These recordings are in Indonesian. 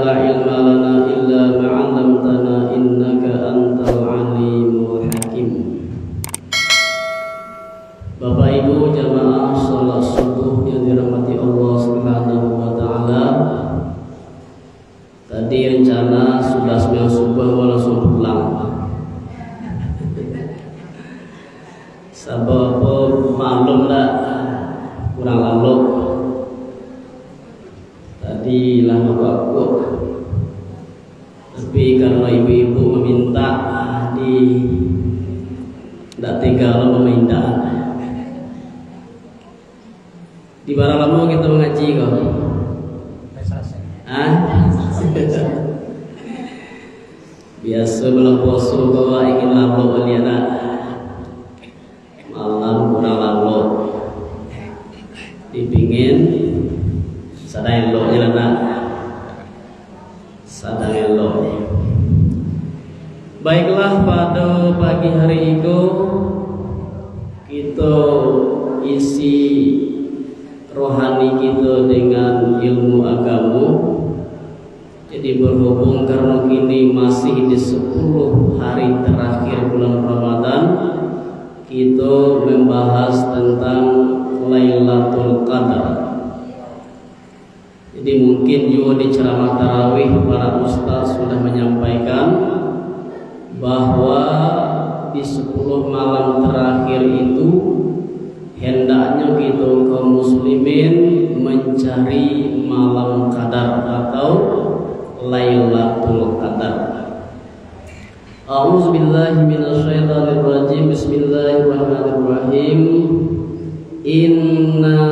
لا علم لنا إلا ما علمتنا إنك أنت العليم الحكيم. Bapak Ibu jamaah salat subuh yang dirahmati Allah Subhanahu wa taala. Tadi rencana sudah sembahyang subuh langsung pulang. Sebab maklum lah kurang lalu. Tadi lama waktu. Tapi karena ibu-ibu meminta tidak tinggal meminta. Di barang lama kita mengaji kok. Biasa belum puasa bahwa ingin lalu lihat malam kurang lalu dipingin sadang elok jalan sadang elok. Baiklah, pada pagi hari itu kita isi rohani kita dengan ilmu agama. Jadi berhubung karena kini masih di 10 hari terakhir bulan Ramadan, kita membahas tentang Lailatul Qadar. Jadi mungkin juga di ceramah tarawih para ustaz sudah menyampaikan bahwa di 10 malam terakhir itu hendaknya kita kaum muslimin mencari malam qadar atau Lailatul Qadar. A'udzubillahi minasyaitonirrajim. Bismillahirrahmanirrahim. Inna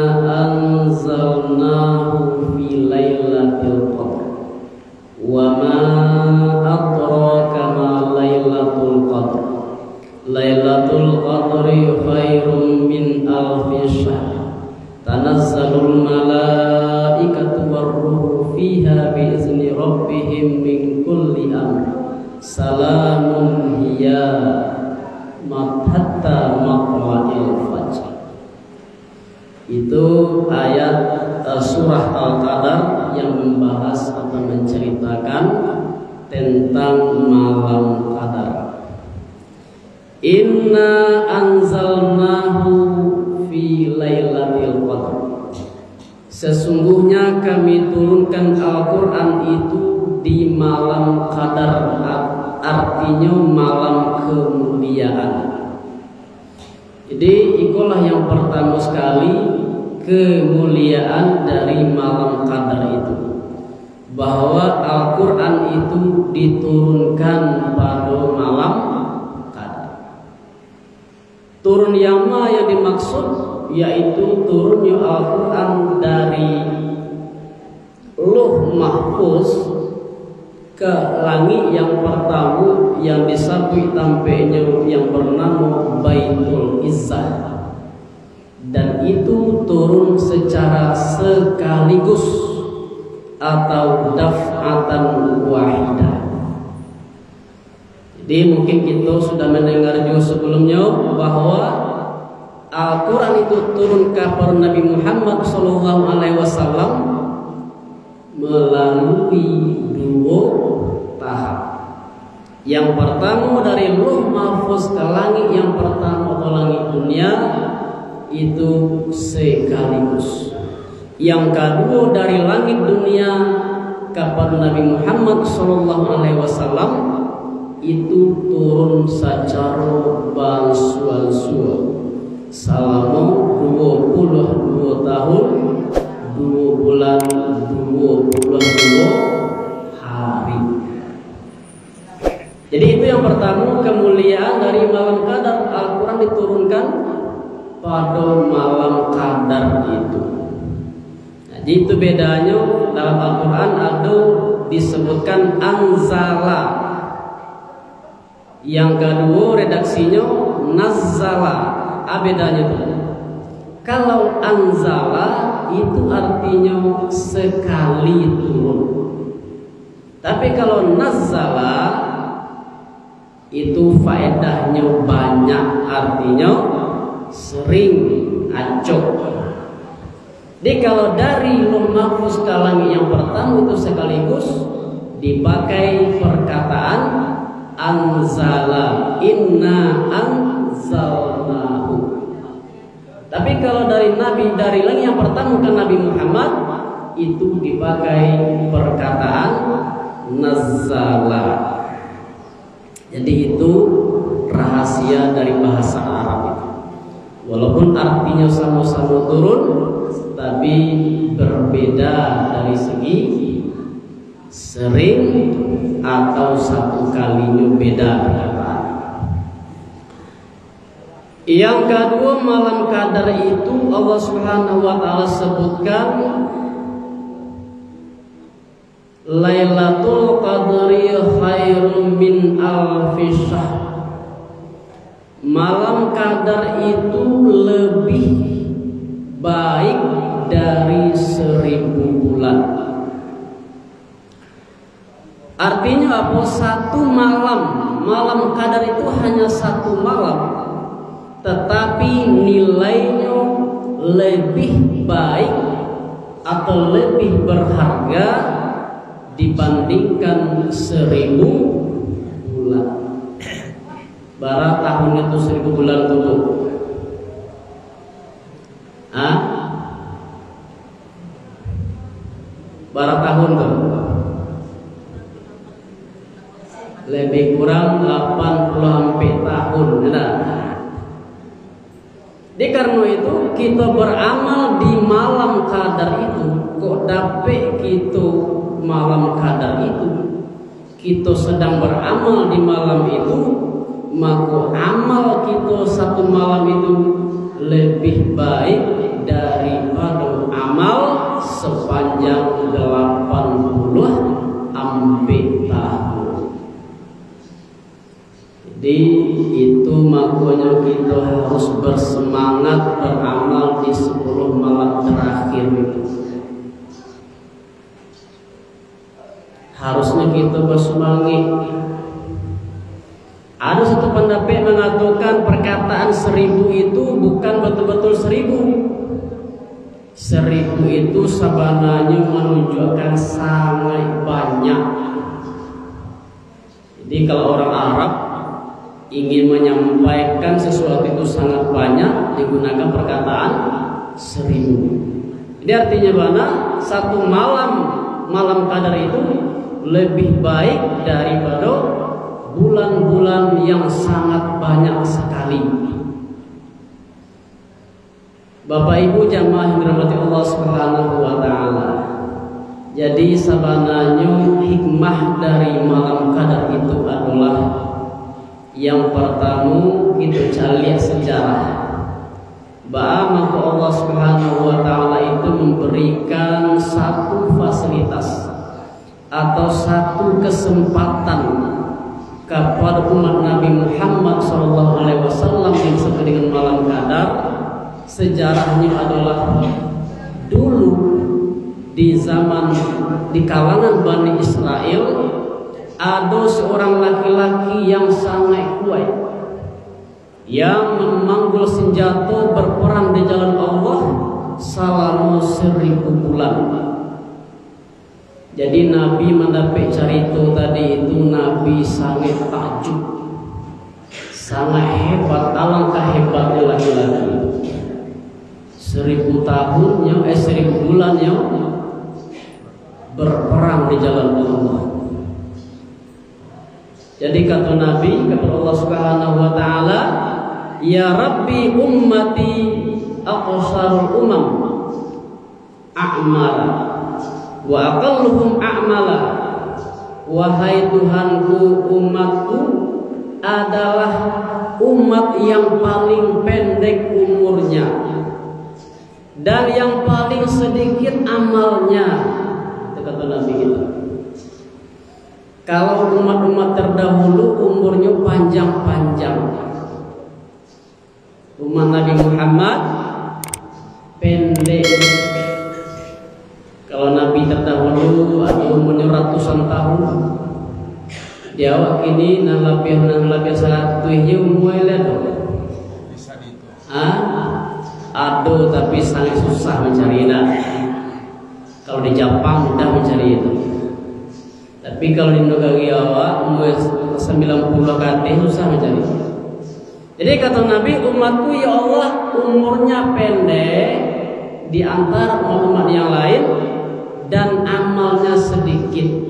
anzalnahu fi lailatul qadar. Wa ma adraka ma lailatul qadar. Lailatul qadri khairum min alfi syahr. Tanazzalul malaikatu warruhu fiha biizni rabbihim min kulli amr. Salamun hiya hatta matla'il fajr. Itu ayat surah Al-Qadar yang membahas atau menceritakan tentang malam qadar. Inna anzalnahu fi lailatul qadar. Sesungguhnya kami turunkan Al-Quran itu di malam qadar, artinya malam kemuliaan. Jadi itulah yang pertama sekali kemuliaan dari malam qadar itu, bahwa Al-Quran itu diturunkan pada malam qadar. Turun yang mana yang dimaksud, yaitu turunnya Al-Quran dari Lauh Mahfuz ke langit yang pertama yang disabui tampaknya yang bernama Baitul Izzah, dan itu turun secara sekaligus atau daf'atan wahidah. Jadi mungkin kita sudah mendengar juga sebelumnya bahwa Al-Quran itu turun kepada Nabi Muhammad SAW melalui 2 tahap. Yang pertama dari Lauh Mahfuz ke langit yang pertama atau langit dunia itu sekaligus. Yang kedua dari langit dunia kepada Nabi Muhammad SAW itu turun secara bansuan-suan selama 22 tahun 2 bulan 22 hari. Jadi itu yang pertama, kemuliaan dari malam qadar. Al-Quran diturunkan pada malam qadar itu. Jadi itu bedanya. Dalam Al-Quran ada disebutkan anzala. Yang kedua redaksinya nazzala. Bedanya itu. Kalau anzala itu artinya sekali turun. Tapi kalau nazzala itu faedahnya banyak, artinya sering acok. Jadi kalau dari Lauh Mahfuz ke langit yang pertama itu sekaligus, dipakai perkataan anzala, inna anzalnahu. Tapi kalau dari nabi dari lagi yang pertama kan Nabi Muhammad, itu dipakai perkataan nazzala. Jadi itu rahasia dari bahasa Arab itu. Walaupun artinya sama-sama turun, tapi berbeda dari segi sering atau satu kalinya beda perkataan. Yang kedua, malam qadar itu Allah Subhanahu wa taala sebutkan Lailatul Qadri khairun min alfi syahr. Malam qadar itu lebih baik dari 1000 bulan. Artinya apa? Satu malam qadar itu hanya satu malam, tetapi nilainya lebih baik atau lebih berharga dibandingkan 1000 bulan. Bara tahun itu 1000 bulan dulu. Bara tahun tuh lebih kurang 80 sampai tahun. Di karena itu kita beramal di malam qadar itu, kok dapet kita malam qadar itu, kita sedang beramal di malam itu, maka amal kita satu malam itu lebih baik daripada amal sepanjang 80 sampai tahun. Jadi itu makanya kita harus bersemangat beramal di 10 malam terakhir itu. Harusnya kita bersemangat. Ada satu pendapat mengatakan perkataan 1000 itu bukan betul-betul 1000. 1000 itu sebenarnya menunjukkan sangat banyak. Jadi kalau orang Arab ingin menyampaikan sesuatu itu sangat banyak, digunakan perkataan 1000. Jadi artinya mana? Satu malam qadar itu lebih baik daripada bulan-bulan yang sangat banyak sekali. Bapak Ibu jamaah yang dirahmati Allah Subhanahu wa taala. Jadi sebenarnya hikmah dari malam qadar itu adalah yang pertama kita cari sejarah. Bahwa Allah Subhanahu wa taala itu memberikan satu fasilitas atau satu kesempatan kepada umat Nabi Muhammad SAW yang disebut dengan malam qadar. Sejarahnya adalah dulu di kalangan Bani Israel ada seorang laki-laki yang sangat kuat, yang memanggul senjata berperang di jalan Allah selama 1000 bulan. Jadi Nabi mendapat cerita tadi itu, Nabi sangat takjub, sangat hebat, alangkah hebatnya laki-laki. 1000 tahunnya, 1000 bulannya berperang di jalan Allah. Jadi kata Nabi kepada Allah Subhanahu wa taala, "Ya Rabbi ummati aqsarul umam a'mala wa aqalluhum a'mala." Wahai Tuhanku, umatku adalah umat yang paling pendek umurnya dan yang paling sedikit amalnya. Itu kata Nabi kita. Kalau umat-umat terdahulu umurnya panjang-panjang, umat Nabi Muhammad pendek. Kalau Nabi terdahulu ada umurnya ratusan tahun, di awak ini nang lapih satu ini umurnya bisa itu. Aduh, tapi sangat susah mencari. Kalau di Jepang mudah mencari itu. Tapi kalau di negara awak 90 kate susah mencari. Jadi kata Nabi, umatku ya Allah umurnya pendek di antara umat yang lain dan amalnya sedikit.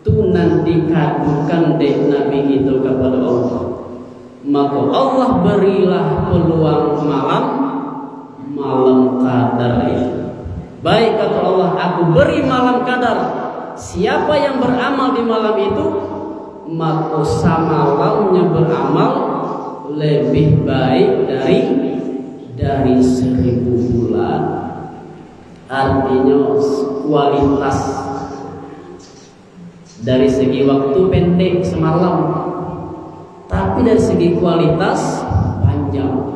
Itu nanti kadukan deh Nabi itu kepada Allah. Maka Allah berilah peluang malam qadar itu. Baik kata Allah, aku beri malam qadar. Siapa yang beramal di malam itu, maka samalamnya beramal lebih baik dari 1000 bulan. Artinya kualitas dari segi waktu pendek semalam, tapi dari segi kualitas panjang.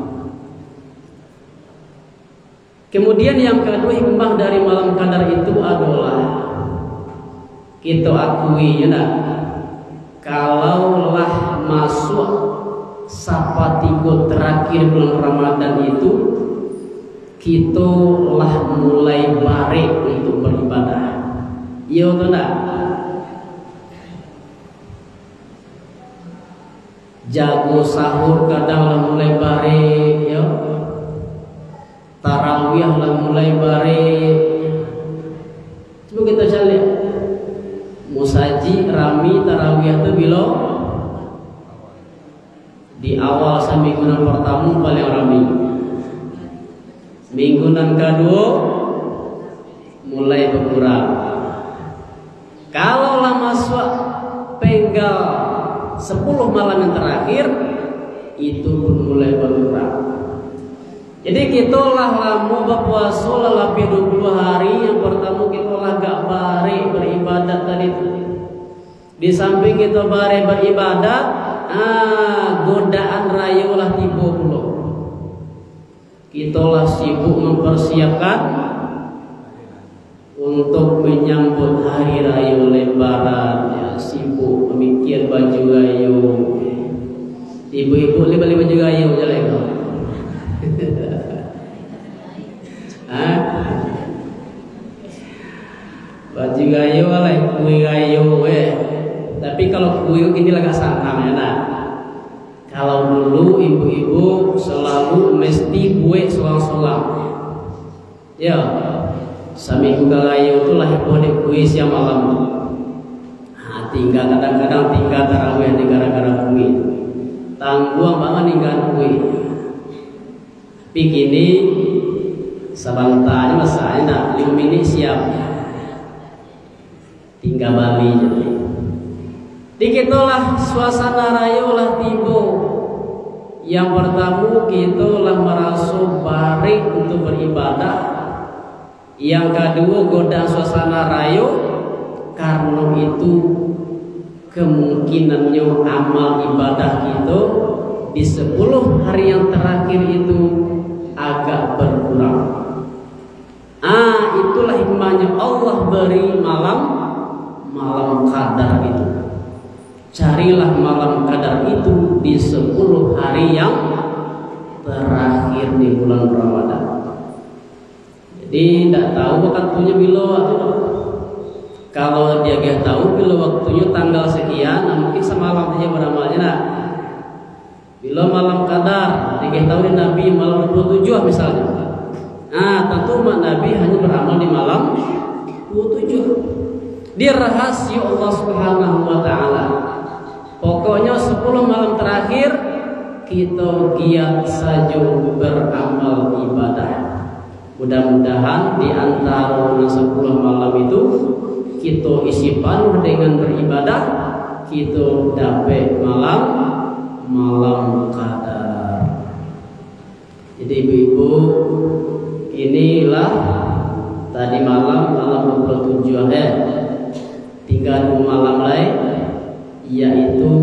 Kemudian yang kedua, hikmah dari malam qadar itu adalah kita akui ya nak, kalaulah masuk sapatigo terakhir bulan Ramadan itu, kita lah mulai bare untuk beribadah. Iya atau enggak? Jago sahur kadang lah mulai bare, ya. Tarawih lah mulai bare. Coba kita cari. Musaji rami tarawih itu bila di awal semingguan pertama paling rami. Mingguan kedua mulai berkurang. Kalau lah masuk penggal 10 malam yang terakhir itu pun mulai berkurang. Jadi kita lah mau berpuasa lah 20 hari yang pertama kita lah gak bare beribadat tadi. Di samping kita bare beribadat, godaan raya lah tiba pula. Kita lah sibuk mempersiapkan untuk menyambut hari raya Lebaran, ya, sibuk memikir baju gayo. Ibu-ibu beli baju gayo jalan kau. Baju gayo lah, kue gayo, Tapi kalau kue ini agak santam ya nak. Kalau dulu ibu-ibu selalu mesti kue selang-selang. Ya, seminggu gayo itu lah kue kue siang malam. Tinggal kadang-kadang tinggal tarawih di gara-gara kue. Tangguang banget tinggal kue. Tapi gini sebantanya masanya 5 menit siap. Tinggal Bali jadi. Dikitulah suasana raya lah tiba. Yang pertama kita lah merasa barik untuk beribadah. Yang kedua godaan suasana raya, karena itu kemungkinannya amal ibadah kita di 10 hari yang terakhir itu agak berkurang. Itulah hikmahnya Allah beri malam qadar itu. Carilah malam qadar itu di 10 hari yang terakhir di bulan Ramadan. Jadi tidak tahu waktunya bila atau kalau dia gak tahu bila waktunya tanggal sekian, mungkin semalam saja beramalnya nak. Bila malam qadar, dia tahu di Nabi malam 27 misalnya. Tentu Nabi hanya beramal di malam 27. Dia rahasia Allah Subhanahu wa taala. Pokoknya 10 malam terakhir kita giat saja beramal ibadah. Mudah-mudahan di antara 10 malam itu kita isi penuh dengan beribadah, kita dapat malam qadar. Jadi ibu-ibu, inilah tadi malam 27 tinggal 2 malam lain, yaitu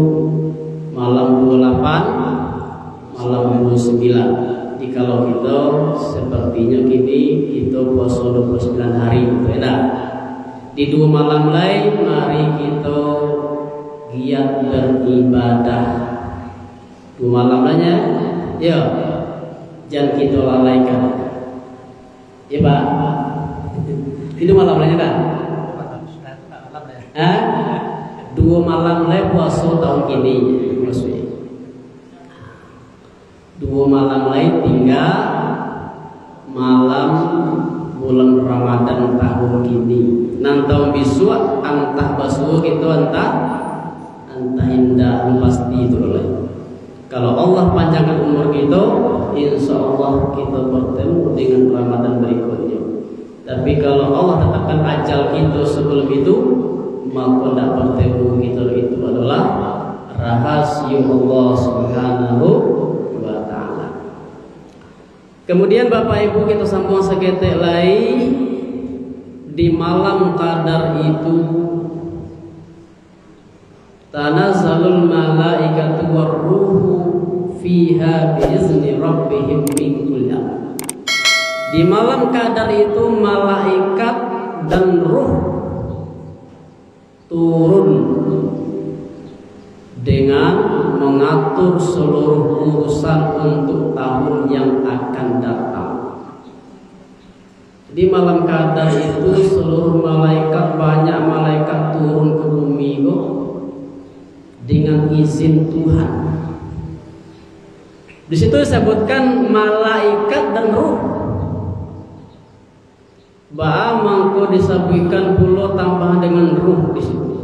malam 28, malam 29. Jadi kalau kita sepertinya gini, kita puasa 29 hari, enak. Di 2 malam lain, mari kita giat beribadah. 2 malam lainnya, ya, jangan kita lalaikan. Ya Pak, itu malam lainnya kan? 2 malam le puasa tahun ini maksudnya. 2 malam lain tinggal malam bulan Ramadan tahun ini. Nantau bisu antah basu gitu antah indah pasti itu loh. Kalau Allah panjangkan umur kita, insya Allah kita bertemu dengan Ramadan berikutnya. Tapi kalau Allah tetapkan ajal kita sebelum itu, maka tidak bertemu kita. Itu adalah rahasia Allah Subhanahu wa Ta'ala. Kemudian Bapak Ibu kita sambung seketik lagi. Di malam qadar itu tanazzalul malaikatu warruhu fiha biizni rabbihim min kulli amr. Di malam qadar itu malaikat dan ruh turun dengan mengatur seluruh urusan untuk tahun yang akan datang. Di malam qadar itu seluruh malaikat, banyak malaikat turun ke bumi kok dengan izin Tuhan. Di situ disebutkan malaikat dan ruh. Mangko disebutkan pula tambahan dengan ruh di situ.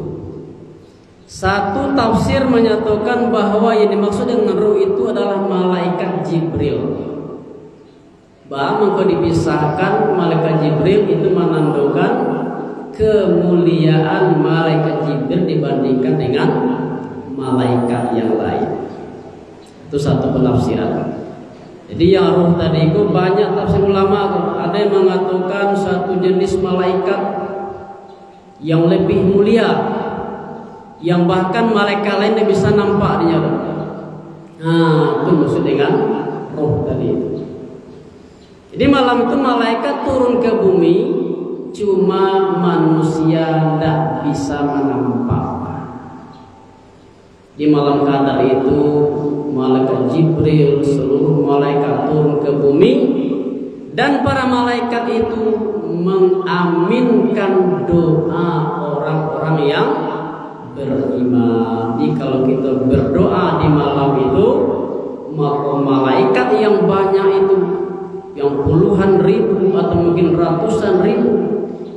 Satu tafsir menyatakan bahwa yang dimaksud dengan ruh itu adalah malaikat Jibril. Maka dipisahkan malaikat Jibril itu menandakan kemuliaan malaikat Jibril dibandingkan dengan malaikat yang lain. Itu satu penafsiran. Jadi yang ruh tadi itu banyak tafsir ulama. Ada yang mengatakan satu jenis malaikat yang lebih mulia, yang bahkan malaikat lain tidak bisa nampak dia. Itu maksud dengan ruh tadi itu. Jadi malam itu malaikat turun ke bumi, cuma manusia tidak bisa menampak. Di malam qadar itu malaikat Jibril, seluruh malaikat turun ke bumi, dan para malaikat itu mengaminkan doa orang-orang yang beriman. Jadi kalau kita berdoa di malam itu, maka malaikat yang banyak itu, yang puluhan ribu atau mungkin ratusan ribu,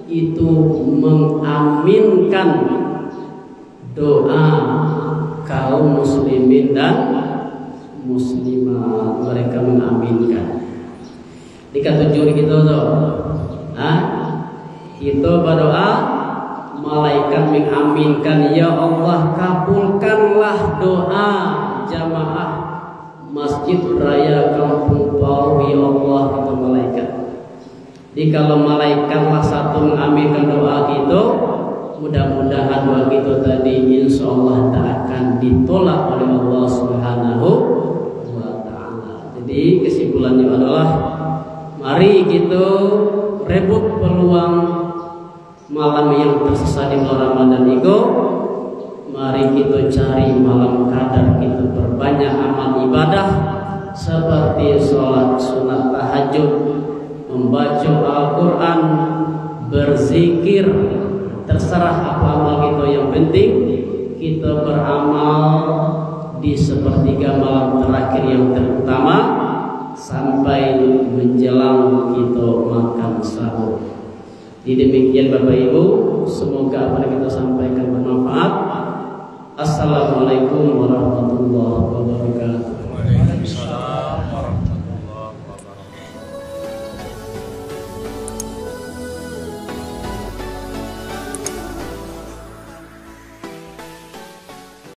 itu mengaminkan doa kaum muslimin dan muslimat. Mereka mengaminkan. Dikata juri kita tuh, kita berdoa, malaikat mengaminkan. Ya Allah, kabulkanlah doa jamaah Masjid Raya Kampung Pau, ya Allah, kata malaikat. Jadi kalau malaikatlah satu mengaminkan doa kita, mudah-mudahan doa kita tadi insya Allah tak akan ditolak oleh Allah Subhanahu wa Ta'ala. Jadi kesimpulannya adalah, mari kita rebut peluang malam yang tersisa di bulan Ramadan itu. Mari kita cari malam qadar, kita perbanyak amal ibadah seperti sholat sunat tahajud, membaca Al-Quran, berzikir, terserah apa amal kita. Yang penting kita beramal di sepertiga malam terakhir yang terutama sampai menjelang kita makan sahur. Jadi demikian Bapak Ibu, semoga apa yang kita sampaikan bermanfaat